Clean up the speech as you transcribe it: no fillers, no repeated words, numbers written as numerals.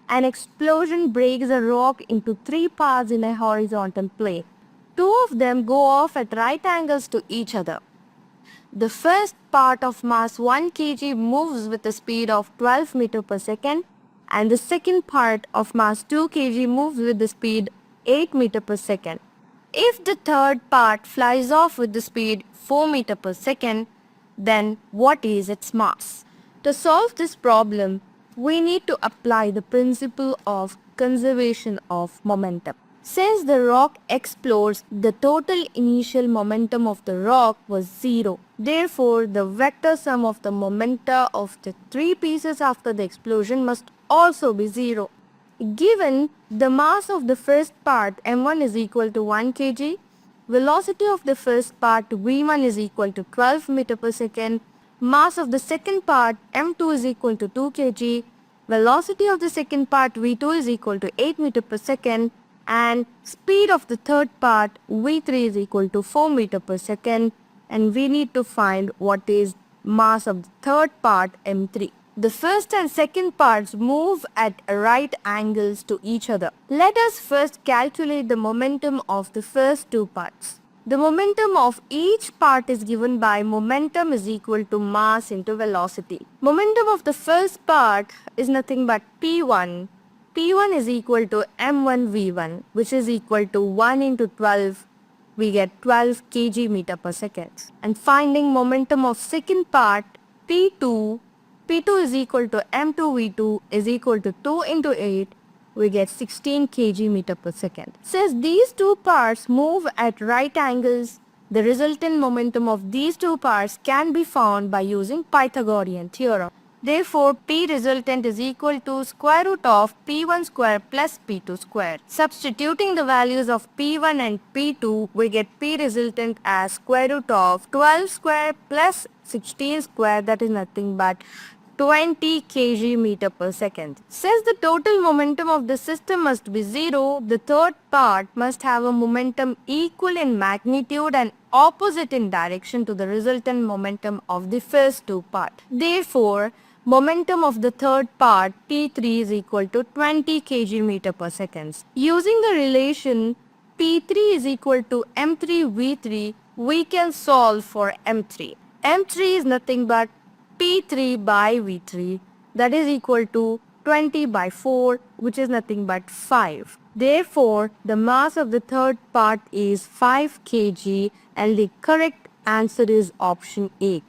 An explosion breaks a rock into three parts in a horizontal plane. Two of them go off at right angles to each other. The first part of mass 1 kg moves with a speed of 12 meter per second and the second part of mass 2 kg moves with the speed 8 meter per second. If the third part flies off with the speed 4 meter per second, then what is its mass? To solve this problem, we need to apply the principle of conservation of momentum. Since the rock explodes, the total initial momentum of the rock was zero. Therefore, the vector sum of the momenta of the three pieces after the explosion must also be zero. Given the mass of the first part m1 is equal to 1 kg, velocity of the first part v1 is equal to 12 meter per second, mass of the second part m2 is equal to 2 kg, velocity of the second part v2 is equal to 8 meter per second, and speed of the third part v3 is equal to 4 meter per second, and we need to find what is mass of the third part m3. The first and second parts move at right angles to each other. Let us first calculate the momentum of the first two parts. The momentum of each part is given by momentum is equal to mass into velocity. Momentum of the first part is nothing but P1. P1 is equal to m1 v1, which is equal to 1 into 12. We get 12 kg meter per second. And finding momentum of second part P2, P2 is equal to m2 v2 is equal to 2 into 8. We get 16 kg meter per second. Since these two parts move at right angles, the resultant momentum of these two parts can be found by using Pythagorean theorem. Therefore, P resultant is equal to square root of P1 square plus P2 square. Substituting the values of P1 and P2, we get P resultant as square root of 12 square plus 16 square, that is nothing but 20 kg meter per second. Since the total momentum of the system must be zero, the third part must have a momentum equal in magnitude and opposite in direction to the resultant momentum of the first two parts. Therefore, momentum of the third part P3 is equal to 20 kg meter per second. Using the relation P3 is equal to m3v3, we can solve for m3. m3 is nothing but P3 by V3, that is equal to 20 by 4, which is nothing but 5. Therefore, the mass of the third part is 5 kg and the correct answer is option A.